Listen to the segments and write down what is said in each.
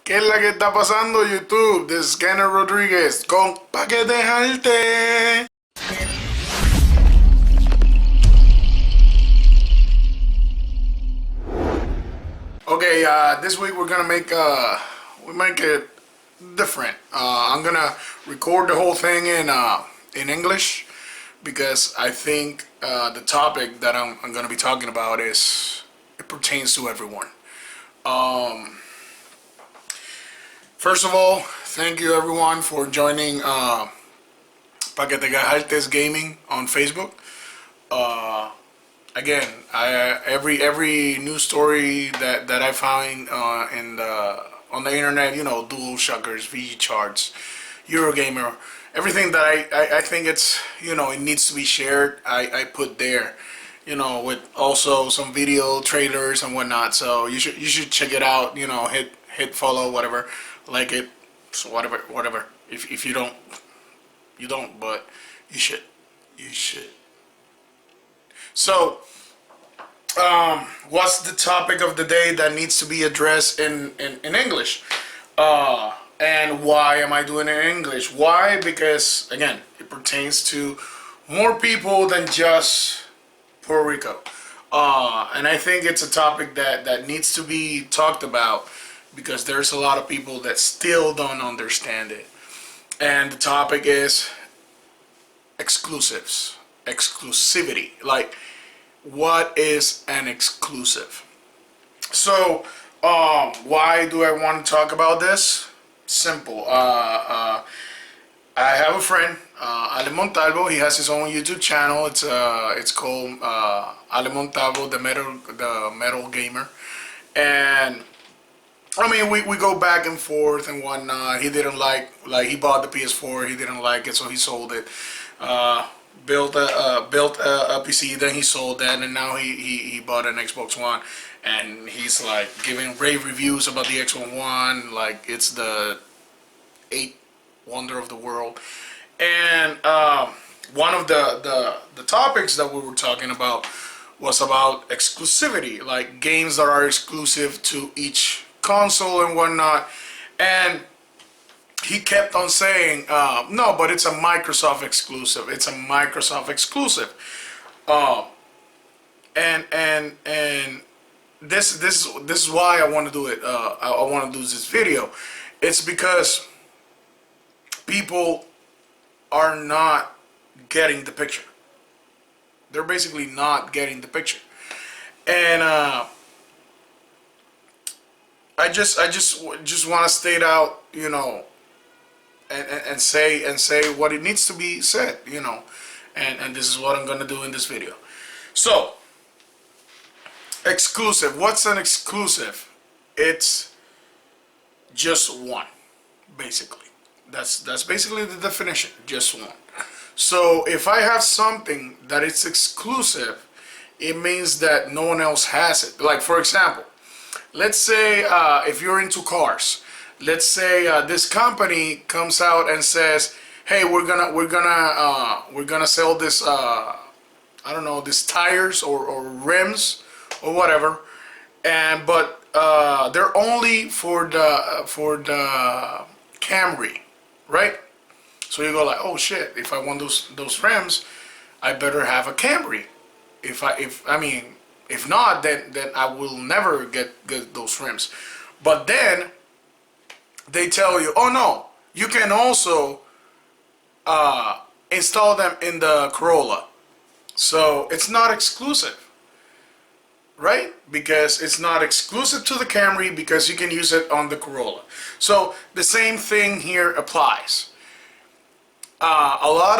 ¿Qué es la que está pasando, YouTube? This is Scanner Rodriguez con Pa' que dejarte. Okay, this week we're gonna make it different. I'm gonna record the whole thing in English because I think the topic that I'm gonna be talking about it pertains to everyone. First of all, thank you everyone for joining Pa' que te dejartes Gaming on Facebook. Again, every news story that I find on the internet, Dual Shockers, VG Charts, Eurogamer, everything that I think it needs to be shared, I put there, with also some video trailers and whatnot. So you should check it out. Hit follow, whatever, like it, so whatever. If you don't, but you should. So, what's the topic of the day that needs to be addressed in English? And why am I doing it in English? Why? Because, again, it pertains to more people than just Puerto Rico. And I think it's a topic that needs to be talked about because there's a lot of people that still don't understand it. And the topic is exclusivity. Like, what is an exclusive? So, why do I want to talk about this? Simple. I have a friend, Ale Montalvo. He has his own YouTube channel. It's called Ale Montalvo, the metal gamer. And I mean, we go back and forth and whatnot. He didn't like he bought the PS4. He didn't like it, so he sold it. Built a PC, then he sold that, and now he bought an Xbox One, and he's like giving rave reviews about the Xbox One, like it's the eighth wonder of the world. And one of the topics that we were talking about was about exclusivity, like games that are exclusive to each console and whatnot. And he kept on saying, no, but it's a Microsoft exclusive. It's a Microsoft exclusive. And this is why I want to do it. I want to do this video. It's because people are not getting the picture. They're basically not getting the picture. And I just want to state out, and say what it needs to be said, and this is what I'm gonna do in this video. So, exclusive. What's an exclusive? It's just one, basically. That's basically the definition. Just one. So if I have something that it's exclusive, it means that no one else has it. Like, for example, let's say if you're into cars. Let's say this company comes out and says, "Hey, we're gonna sell this I don't know, these tires or rims or whatever, but they're only for the Camry, right?" So you go like, "Oh shit! If I want those rims, I better have a Camry. If not, then I will never get those rims." But then they tell you, "Oh no, you can also install them in the Corolla." So it's not exclusive, right? Because it's not exclusive to the Camry because you can use it on the Corolla. So the same thing here applies. A lot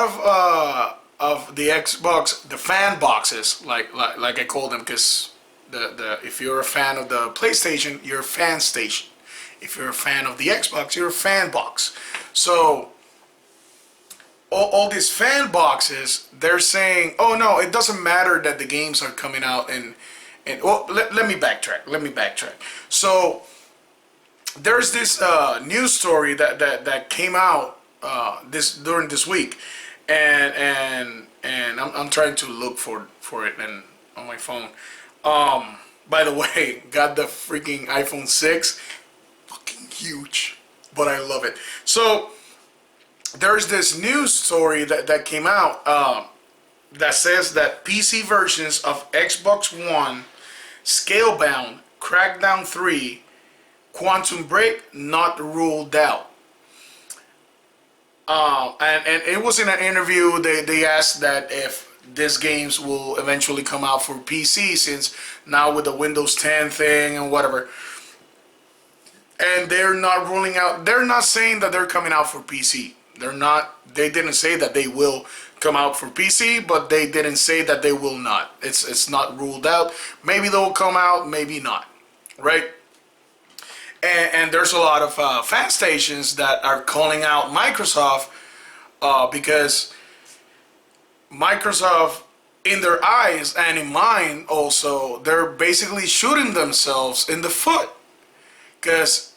of the Xbox, the fan boxes, like I call them, because if you're a fan of the PlayStation, you're a fan station. If you're a fan of the Xbox, you're a fan box. So all these fan boxes, they're saying, "Oh no, it doesn't matter that the games are coming out." And well, let me backtrack. So there's this news story that came out during this week, and I'm trying to look for it on my phone. By the way, got the freaking iPhone 6. huge, but I love it. So there's this news story that came out that says that PC versions of Xbox One, Scalebound, Crackdown 3, Quantum Break not ruled out. And it was in an interview, they asked that if these games will eventually come out for PC, since now with the Windows 10 thing and whatever. And they're not ruling out, they're not saying that they're coming out for PC. They didn't say that they will come out for PC, but they didn't say that they will not. It's not ruled out. Maybe they'll come out, maybe not, right? And there's a lot of fan stations that are calling out Microsoft because Microsoft, in their eyes and in mine also, they're basically shooting themselves in the foot. Because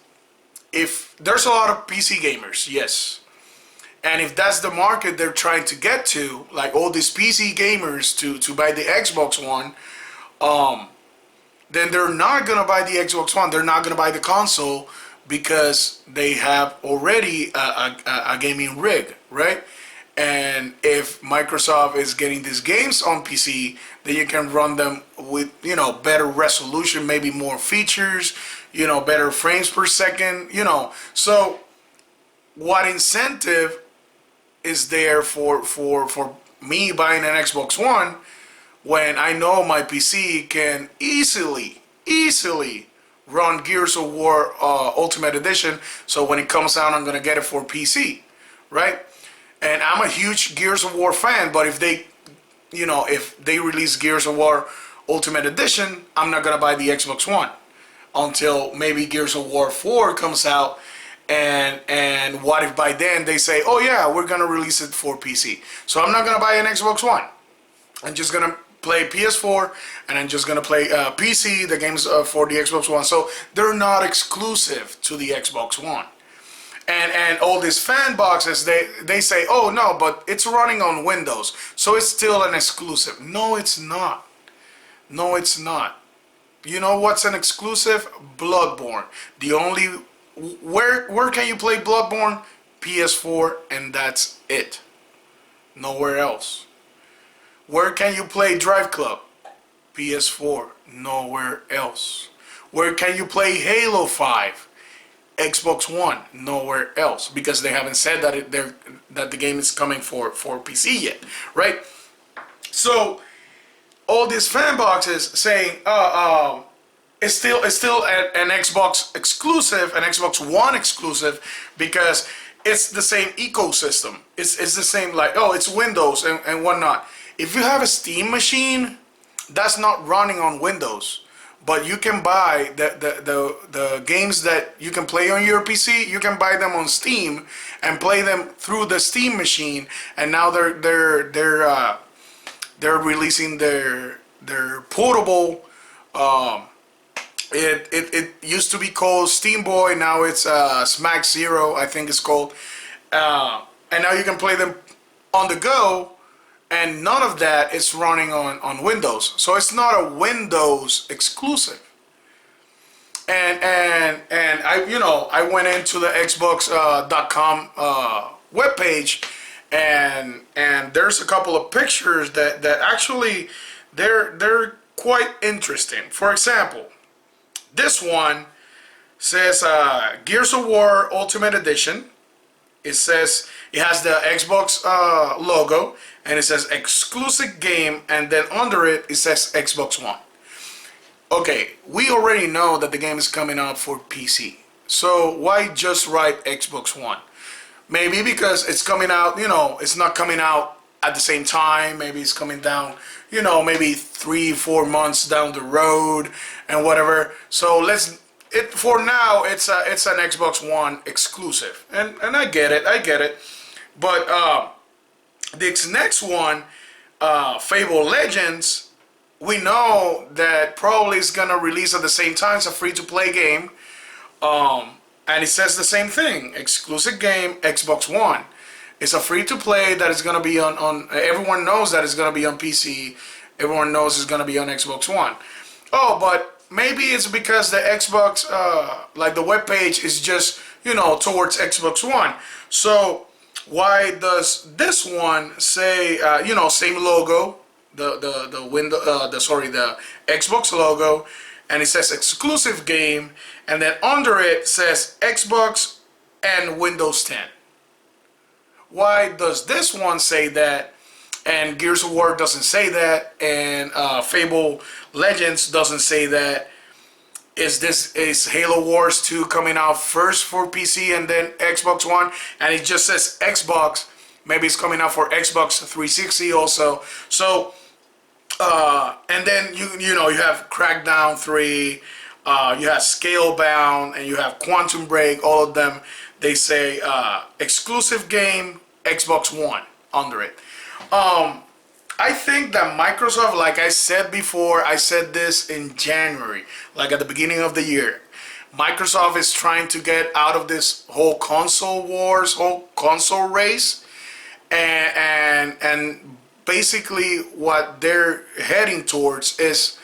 if there's a lot of PC gamers, yes, and if that's the market they're trying to get to, like all these PC gamers to buy the Xbox One, then they're not gonna buy the Xbox One. They're not gonna buy the console because they have already a gaming rig, right? And if Microsoft is getting these games on PC, then you can run them with, you know, better resolution, maybe more features, you know, better frames per second, you know. So what incentive is there for me buying an Xbox One when I know my PC can easily run Gears of War Ultimate Edition? So when it comes out, I'm gonna get it for PC, right? And I'm a huge Gears of War fan, but if they, you know, if they release Gears of War Ultimate Edition, I'm not gonna buy the Xbox One until maybe Gears of War 4 comes out. And what if by then they say, oh yeah, we're gonna release it for PC? So I'm not gonna buy an Xbox One. I'm just gonna play PS4, and I'm just gonna play PC, the games for the Xbox One. So they're not exclusive to the Xbox One. And all these fan boxes, they say, oh no, but it's running on Windows, so it's still an exclusive. No, it's not. No, it's not. You know what's an exclusive? Bloodborne. The only, where can you play Bloodborne? PS4, and that's it. Nowhere else. Where can you play Drive Club? PS4. Nowhere else. Where can you play Halo 5? Xbox One. Nowhere else, because they haven't said that that the game is coming for PC yet, right? So all these fan boxes saying it's still an Xbox exclusive, an Xbox One exclusive, because it's the same ecosystem. It's the same, like, oh, it's Windows and whatnot. If you have a Steam machine, that's not running on Windows. But you can buy the games that you can play on your PC. You can buy them on Steam and play them through the Steam machine. And now they're releasing their portable. It used to be called Steam Boy. Now it's Smack Zero, I think it's called. And now you can play them on the go. And none of that is running on Windows. So it's not a Windows exclusive. And I went into the Xbox.com webpage, and there's a couple of pictures that actually they're quite interesting. For example, this one says Gears of War Ultimate Edition. It says, it has the Xbox logo, and it says exclusive game, and then under it, it says Xbox One. Okay, we already know that the game is coming out for PC. So why just write Xbox One? Maybe because it's coming out, you know, it's not coming out at the same time. Maybe it's coming down, you know, maybe 3-4 months down the road and whatever. So for now, it's an Xbox One exclusive, and I get it, but this next one, Fable Legends, we know that probably is gonna release at the same time. It's a free-to-play game, and it says the same thing: exclusive game, Xbox One. It's a free-to-play that is gonna be on. Everyone knows that it's gonna be on PC. Everyone knows it's gonna be on Xbox One. Oh, but it's because the Xbox, like the web page is just, towards Xbox One. So why does this one say, same logo, the window, the Xbox logo, and it says exclusive game, and then under it says Xbox and Windows 10. Why does this one say that, and Gears of War doesn't say that, and Fable Legends doesn't say that? Is Halo Wars 2 coming out first for PC and then Xbox One, and it just says Xbox? Maybe it's coming out for Xbox 360 also. So and then you have Crackdown 3, you have Scalebound, and you have Quantum Break. All of them, they say exclusive game Xbox One under it. I think that Microsoft, like I said before, I said this in January, like at the beginning of the year, Microsoft is trying to get out of this whole console wars, whole console race, and basically what they're heading towards is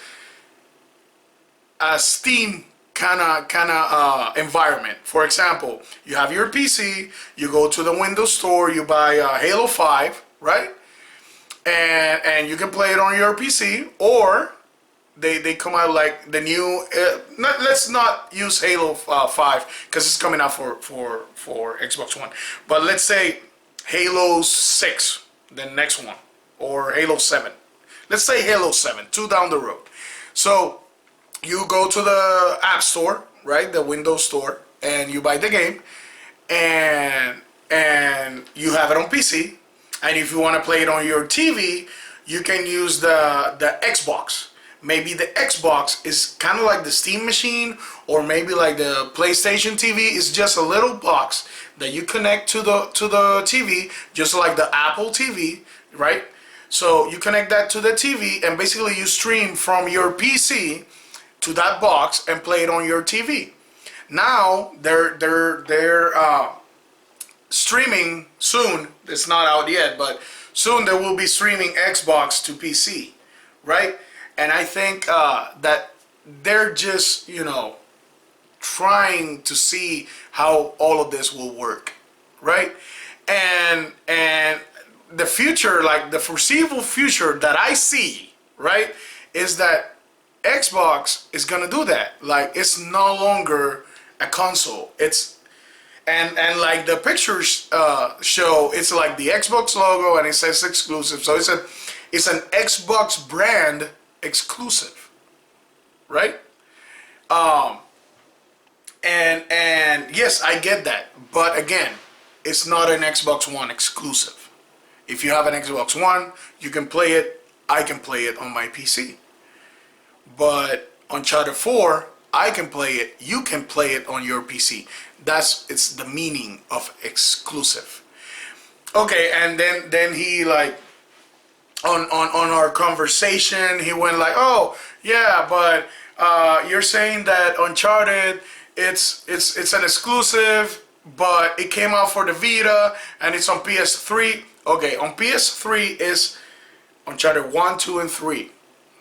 a Steam kind of environment. For example, you have your PC, you go to the Windows Store, you buy Halo 5, right? And you can play it on your PC, or they come out like the new. Let's not use Halo 5 because it's coming out for Xbox One. But let's say Halo 6, the next one, or Halo 7. Let's say Halo 7, 2 down the road. So you go to the App Store, right, the Windows Store, and you buy the game, and you have it on PC. And if you want to play it on your TV, you can use the Xbox. Maybe the Xbox is kind of like the Steam machine, or maybe like the PlayStation TV is just a little box that you connect to the TV, just like the Apple TV, right? So you connect that to the TV, and basically you stream from your PC to that box and play it on your TV. Now they're streaming soon. It's not out yet, but soon they will be streaming Xbox to PC, right? And I think that they're just, trying to see how all of this will work, right? And the future, like the foreseeable future that I see, right, is that Xbox is gonna do that. Like, it's no longer a console. And like the pictures show, it's like the Xbox logo and it says exclusive. So it's an Xbox brand exclusive, right? And yes, I get that, but again, it's not an Xbox One exclusive. If you have an Xbox One, you can play it. I can play it on my PC. But Uncharted 4, I can play it. You can play it on your PC. It's the meaning of exclusive. Okay, and then he, like, on our conversation, he went like, oh yeah, but you're saying that Uncharted, it's an exclusive, but it came out for the Vita and it's on PS3. Okay, on PS3 is Uncharted 1, 2, and 3.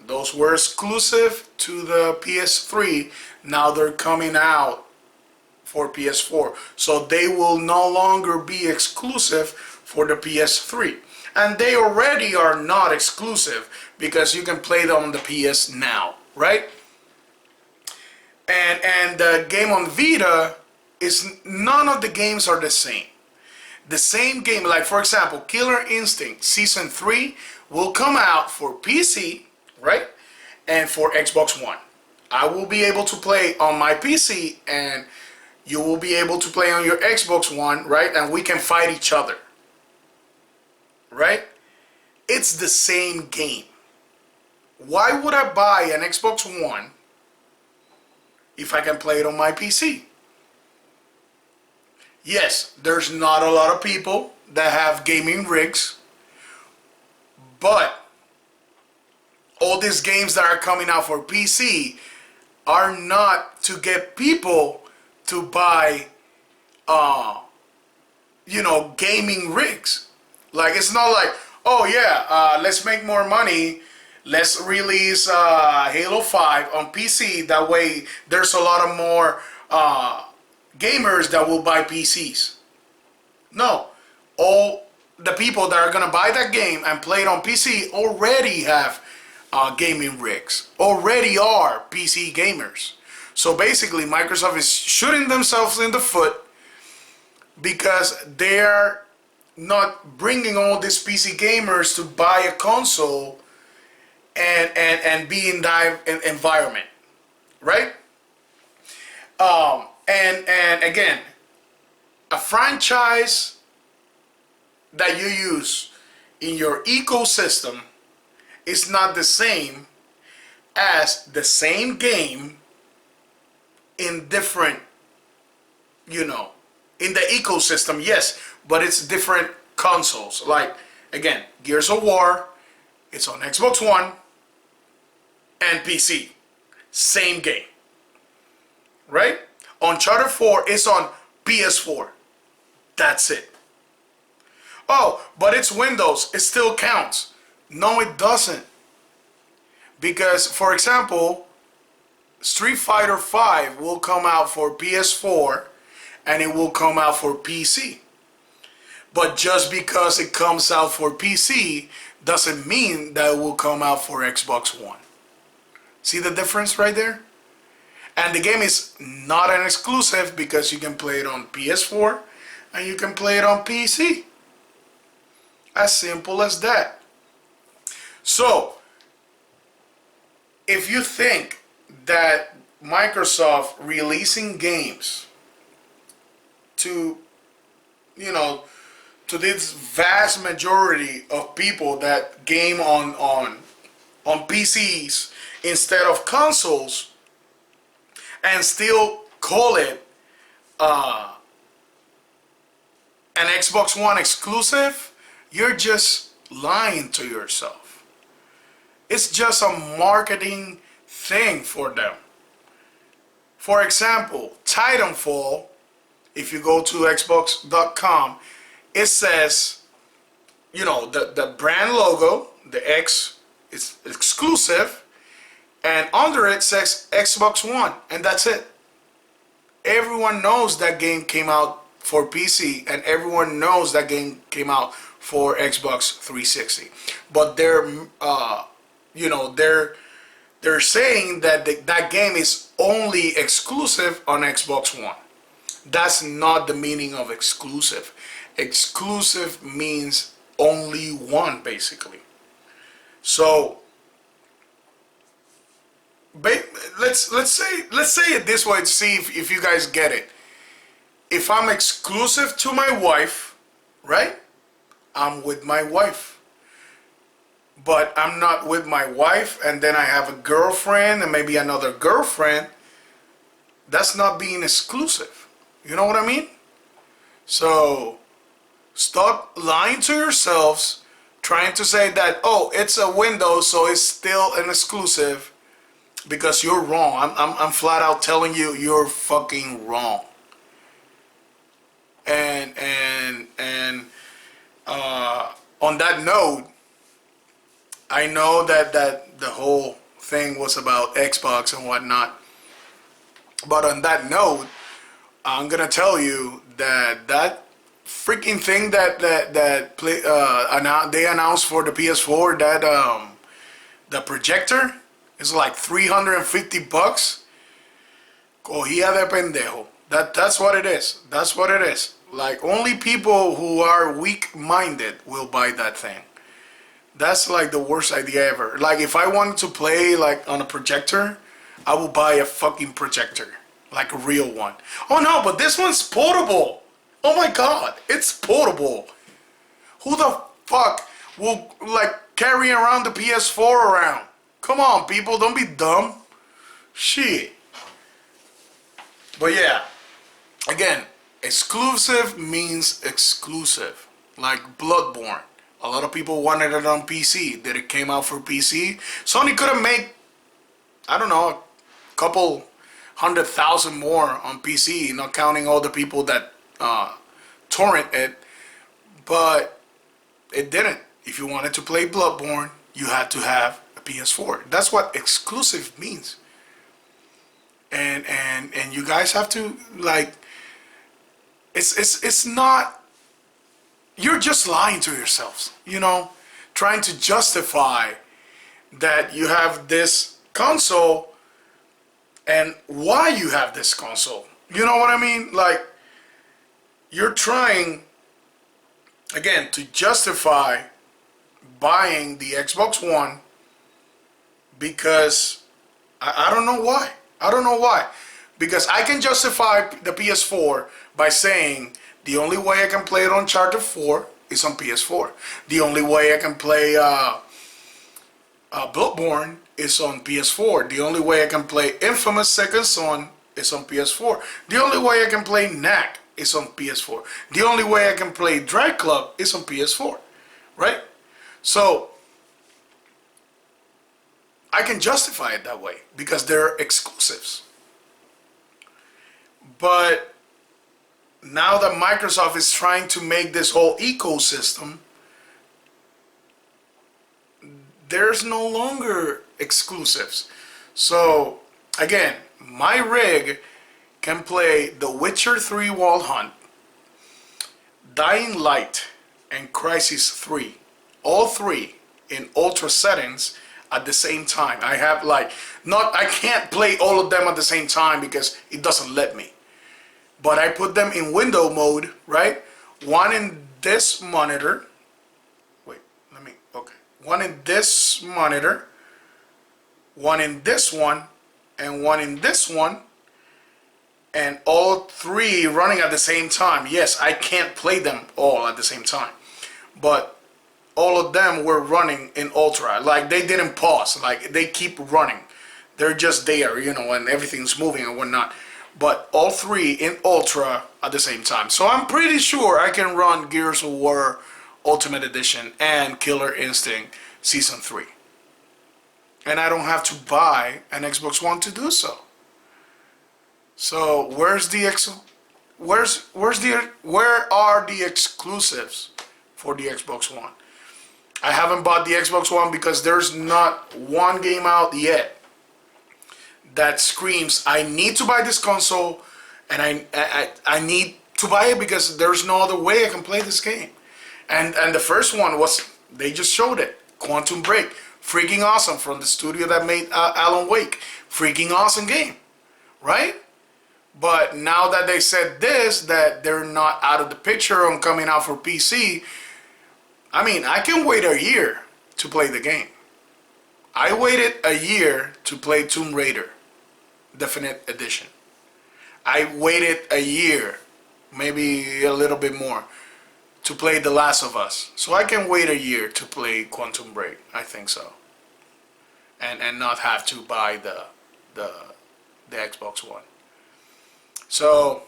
Those were exclusive to the PS3. Now they're coming out for PS4. So they will no longer be exclusive for the PS3. And they already are not exclusive because you can play them on the PS now, right? And the game on Vita is, none of the games are the same. The same game, like for example, Killer Instinct Season 3 will come out for PC, right? And for Xbox One. I will be able to play on my PC and you will be able to play on your Xbox One, right? And we can fight each other, right? It's the same game. Why would I buy an Xbox One if I can play it on my PC? Yes, there's not a lot of people that have gaming rigs, but all these games that are coming out for PC are not to get people to buy, gaming rigs. Like, it's not like, oh yeah, let's make more money let's release Halo 5 on PC. That way, there's a lot of more gamers that will buy PCs. No, all the people that are gonna buy that game and play it on PC already have gaming rigs, already are PC gamers. So basically, Microsoft is shooting themselves in the foot because they're not bringing all these PC gamers to buy a console and be in that environment, right? And again, a franchise that you use in your ecosystem is not the same as the same game in different, you know, in the ecosystem, yes, but it's different consoles. Like, again, Gears of War, it's on Xbox One and PC. Same game. Right? Uncharted 4 is on PS4. That's it. Oh, but it's Windows. It still counts. No, it doesn't. Because, for example, Street Fighter 5 will come out for PS4 and it will come out for PC. But just because it comes out for PC doesn't mean that it will come out for Xbox One. See the difference right there? And the game is not an exclusive because you can play it on PS4 and you can play it on PC. As simple as that. So, if you think that Microsoft releasing games to, you know, to this vast majority of people that game on PCs instead of consoles and still call it an Xbox One exclusive, you're just lying to yourself. It's just a marketing thing for them. For example, Titanfall, if you go to xbox.com, it says, you know, the brand logo, the X is exclusive, and under it says Xbox One, and that's it. Everyone knows that game came out for PC, and everyone knows that game came out for Xbox 360. But they're, you know, they're saying that that game is only exclusive on Xbox One. That's not the meaning of exclusive. Exclusive means only one, basically. So let's say it this way to see if you guys get it. If I'm exclusive to my wife, right? I'm with my wife. But I'm not with my wife and then I have a girlfriend and maybe another girlfriend. That's not being exclusive. You know what I mean? So stop lying to yourselves, trying to say that, oh, it's a Windows, so it's still an exclusive, because you're wrong. I'm flat out telling you, you're fucking wrong. And on that note, I know that the whole thing was about Xbox and whatnot, but on that note, I'm gonna tell you that freaking thing that they announced for the PS4, that the projector is like $350. Cogía de pendejo. That's what it is. That's what it is. Like, only people who are weak-minded will buy that thing. That's like the worst idea ever. Like, if I wanted to play like on a projector, I will buy a fucking projector, like a real one. Oh no, but this one's portable. Oh my god, it's portable. Who the fuck will like carry around the PS4 around? Come on, people, don't be dumb. Shit. But yeah, again, exclusive means exclusive. Like Bloodborne. A lot of people wanted it on PC. Did it came out for PC? Sony could have made, I don't know, a couple 100,000 more on PC, not counting all the people that torrent it. But it didn't. If you wanted to play Bloodborne, you had to have a PS4. That's what exclusive means. And you guys have to, like, it's not, you're just lying to yourselves, you know, trying to justify that you have this console and why you have this console. You know what I mean? Like, you're trying, again, to justify buying the Xbox One because I don't know why. I don't know why. Because I can justify the PS4 by saying the only way I can play it on Uncharted 4 is on PS4. The only way I can play Bloodborne is on PS4. The only way I can play Infamous Second Son is on PS4. The only way I can play Knack is on PS4. The only way I can play Drag Club is on PS4. Right? So I can justify it that way because they're exclusives. But now that Microsoft is trying to make this whole ecosystem, there's no longer exclusives. So again, my rig can play The Witcher 3 Wild Hunt, Dying Light, and Crysis 3. All three in ultra settings at the same time. I have I can't play all of them at the same time because it doesn't let me. But I put them in window mode, right? One in this monitor. One in this monitor, one in this one, and one in this one. And all three running at the same time. Yes, I can't play them all at the same time. But all of them were running in ultra. Like, they didn't pause. Like, they keep running. They're just there, you know, and everything's moving and whatnot. But all three in ultra at the same time. So I'm pretty sure I can run Gears of War Ultimate Edition and Killer Instinct Season 3. And I don't have to buy an Xbox One to do so. So where are the exclusives for the Xbox One? I haven't bought the Xbox One because there's not one game out yet that screams, I need to buy this console, and I need to buy it because there's no other way I can play this game. And the first one was, they just showed it, Quantum Break. Freaking awesome, from the studio that made Alan Wake. Freaking awesome game, right? But now that they said this, that they're not out of the picture on coming out for PC, I mean, I can wait a year to play the game. I waited a year to play Tomb Raider Definite Edition. I waited a year, maybe a little bit more, to play The Last of Us. So I can wait a year to play Quantum Break. I think so. And not have to buy the Xbox One. So,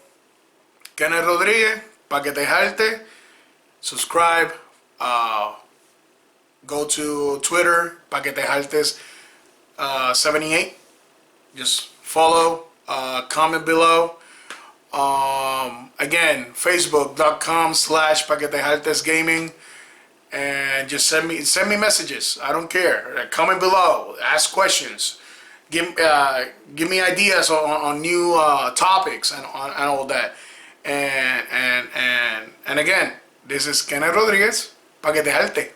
Kenneth Rodriguez, pa' que te jalte, subscribe, go to Twitter, pa' que te jaltes 78. Just follow, comment below. Again, facebook.com/paquetejaltesgaming, and just send me messages. I don't care. Comment below, ask questions, give me ideas on new topics and all that. And again, this is Kenneth Rodriguez, Paquetejalte.